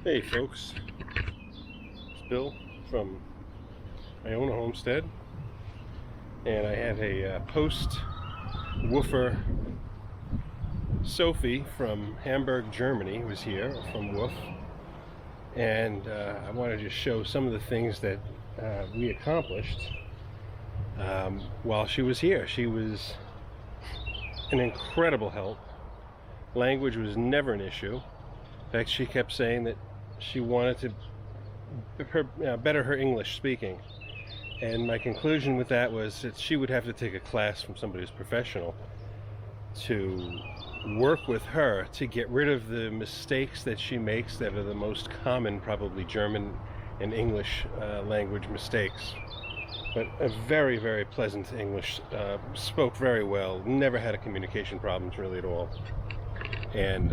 Hey folks, it's Bill from I own a homestead, and I have a post woofer. Sophie from Hamburg, Germany was here from Woof, and I wanted to show some of the things that we accomplished while she was here. She was an incredible help. Language was never an issue. In fact, she kept saying that she wanted to better her English speaking, and my conclusion with that was that she would have to take a class from somebody who's professional to work with her to get rid of the mistakes that she makes that are the most common, probably German and English language mistakes. But a very, very pleasant English, spoke very well, never had a communication problems really at all. And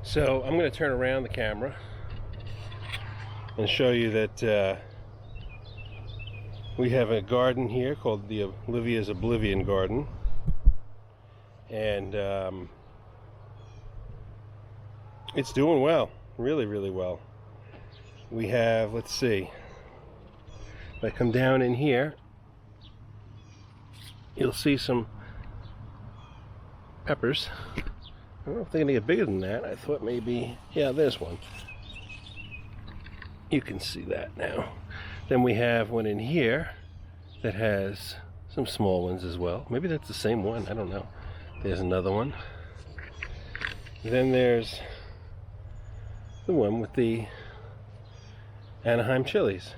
so I'm going to turn around the camera and show you that we have a garden here called the Olivia's Oblivion Garden, and it's doing well, really, really well. We have, let's see, if I come down in here, you'll see some peppers. I don't know if they're gonna get bigger than that. I thought maybe, yeah, there's one. You can see that now. Then we have one in here that has some small ones as well. Maybe that's the same one, I don't know. There's another one. Then there's the one with the Anaheim chilies.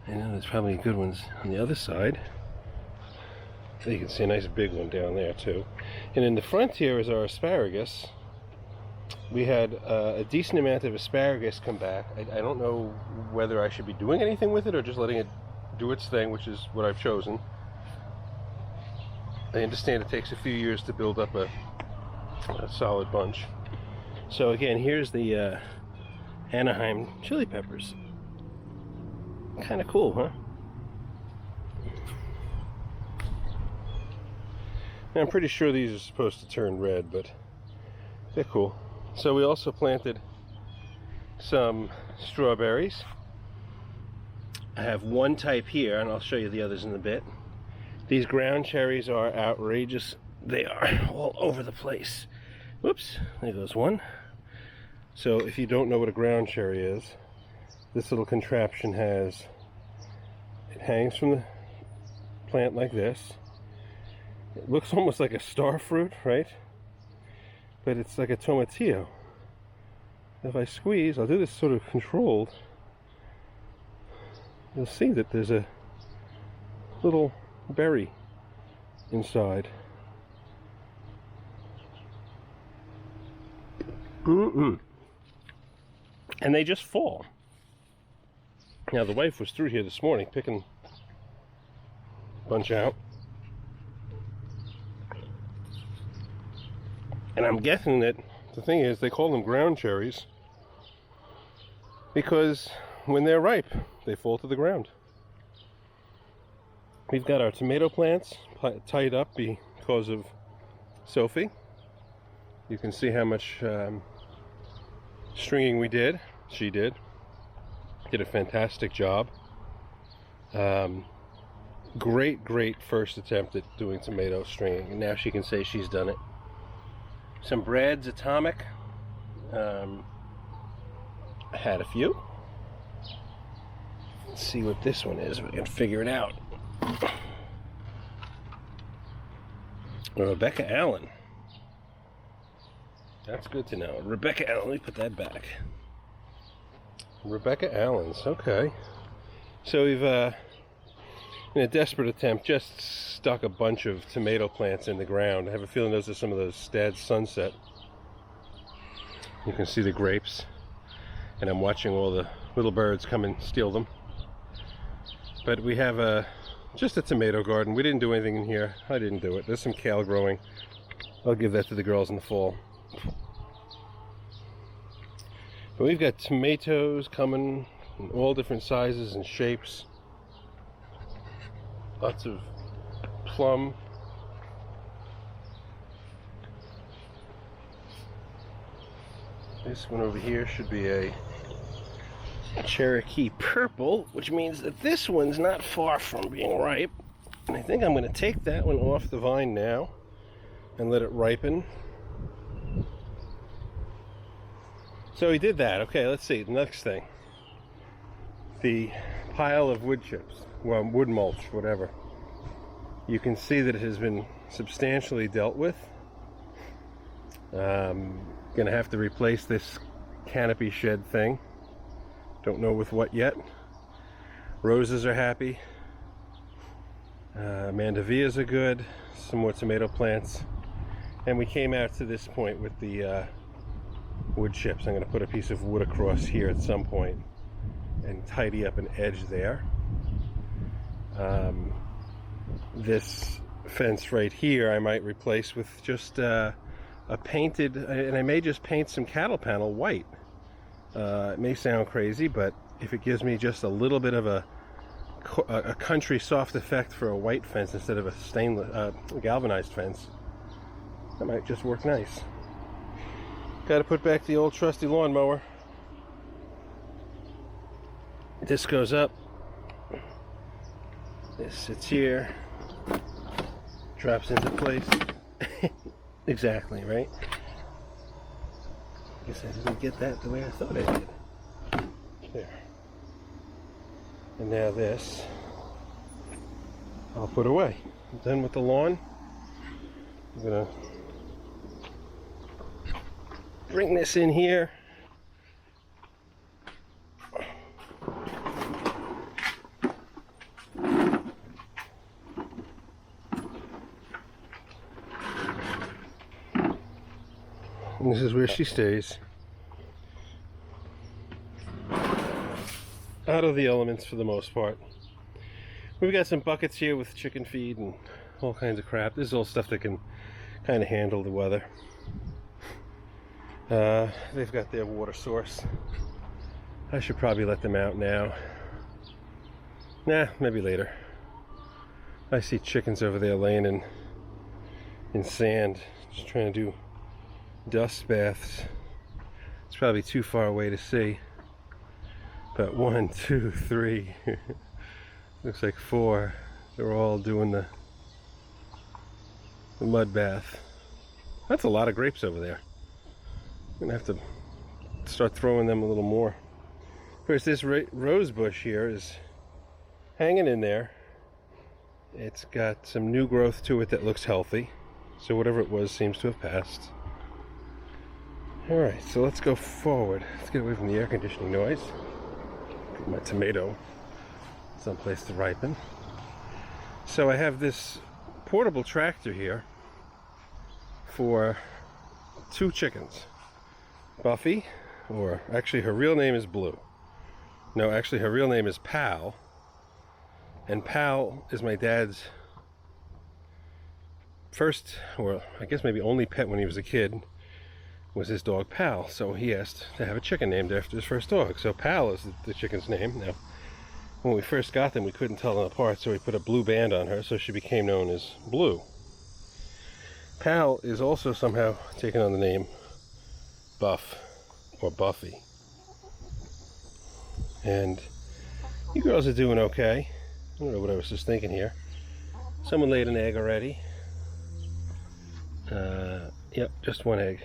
I know there's probably good ones on the other side. You can see a nice big one down there too. And in the front here is our asparagus. We had a decent amount of asparagus come back. I don't know whether I should be doing anything with it or just letting it do its thing, which is what I've chosen. I understand it takes a few years to build up a solid bunch. So again, here's the Anaheim chili peppers. Kind of cool, huh? Now, I'm pretty sure these are supposed to turn red, but they're cool. So we also planted some strawberries. I have one type here, and I'll show you the others in a bit. These ground cherries are outrageous. They are all over the place. Whoops, there goes one. So if you don't know what a ground cherry is, this little contraption it hangs from the plant like this. It looks almost like a star fruit, right? But it's like a tomatillo. If I squeeze, I'll do this sort of controlled. You'll see that there's a little berry inside. And they just fall. Now the wife was through here this morning picking a bunch out. And I'm guessing that the thing is they call them ground cherries because when they're ripe, they fall to the ground. We've got our tomato plants tied up because of Sophie. You can see how much stringing we did. She did a fantastic job. Great first attempt at doing tomato stringing, and now she can say she's done it. Some breads, Atomic. I had a few. Let's see what this one is. We can figure it out. Rebecca Allen. That's good to know. Rebecca Allen. Let me put that back. Rebecca Allen's. Okay. So we've, in a desperate attempt, just stuck a bunch of tomato plants in the ground. I have a feeling those are some of those Stad's Sunset. You can see the grapes, and I'm watching all the little birds come and steal them. But we have just a tomato garden. We didn't do anything in here. I didn't do it. There's some kale growing. I'll give that to the girls in the fall. But we've got tomatoes coming in all different sizes and shapes. Lots of plum. This one over here should be a Cherokee Purple, which means that this one's not far from being ripe. And I think I'm going to take that one off the vine now and let it ripen. So he did that. Okay, let's see. The next thing. The pile of wood chips. Well, wood mulch, whatever. You can see that it has been substantially dealt with. Gonna have to replace this canopy shed thing. Don't know with what yet. Roses are happy. Mandavillas are good. Some more tomato plants. And we came out to this point with the wood chips. I'm going to put a piece of wood across here at some point and tidy up an edge there. This fence right here I might replace with just a painted, and I may just paint some cattle panel white. It may sound crazy, but if it gives me just a little bit of a country soft effect for a white fence instead of a stainless galvanized fence, that might just work nice. Got to put back the old trusty lawnmower. This goes up. This sits here. Drops into place. Exactly, right? I guess I didn't get that the way I thought I did. There. And now this I'll put away. I'm done with the lawn. I'm gonna bring this in here. And this is where she stays. Out of the elements for the most part. We've got some buckets here with chicken feed and all kinds of crap. This is all stuff that can kind of handle the weather. They've got their water source. I should probably let them out now. Nah, maybe later. I see chickens over there laying in sand, just trying to do dust baths. It's probably too far away to see. But 1, 2, 3, looks like 4. They're all doing the mud bath. That's a lot of grapes over there. I'm gonna have to start throwing them a little more. Of course, this rose bush here is hanging in there. It's got some new growth to it that looks healthy. So whatever it was seems to have passed. Alright, so let's go forward. Let's get away from the air conditioning noise. Get my tomato someplace to ripen. So I have this portable tractor here for 2 chickens. Buffy, or actually her real name is Blue. No, actually her real name is Pal. And Pal is my dad's first, or I guess maybe only pet when he was a kid, was his dog Pal. So he asked to have a chicken named after his first dog. So Pal is the chicken's name. Now, when we first got them, we couldn't tell them apart, so we put a blue band on her, so she became known as Blue. Pal is also somehow taken on the name Buff, or Buffy. And you girls are doing okay. I don't know what I was just thinking here. Someone laid an egg already. Yep, just 1 egg.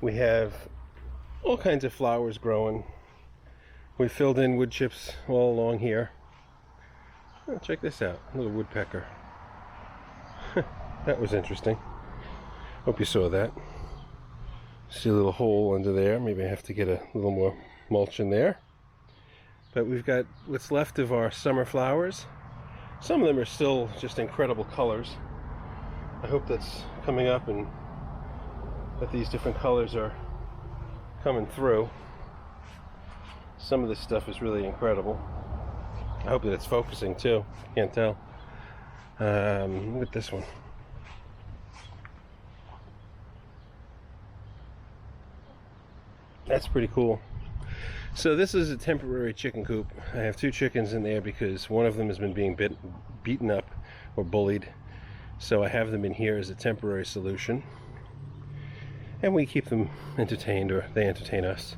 We have all kinds of flowers growing. We filled in wood chips all along here. Oh, check this out, a little woodpecker. That was interesting. Hope you saw that. See a little hole under there. Maybe I have to get a little more mulch in there. But we've got what's left of our summer flowers. Some of them are still just incredible colors. I hope that's coming up and that these different colors are coming through. Some of this stuff is really incredible. I hope that it's focusing too. Can't tell. Look at this one. That's pretty cool. So this is a temporary chicken coop. I have 2 chickens in there because one of them has been being beaten up or bullied. So I have them in here as a temporary solution. and we keep them entertained, or they entertain us.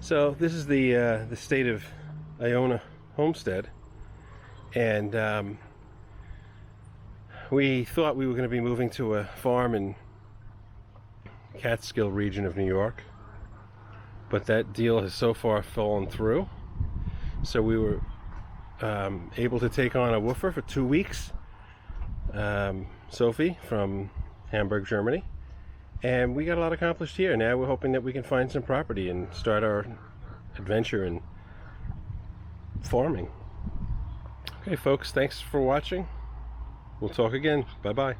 So this is the state of Iona homestead, and we thought we were going to be moving to a farm in Catskill region of New York, but that deal has so far fallen through. So we were able to take on a woofer for 2 weeks, Sophie from Hamburg, Germany, and we got a lot accomplished here. Now we're hoping that we can find some property and start our adventure in farming. Okay folks, thanks for watching. We'll talk again. Bye bye.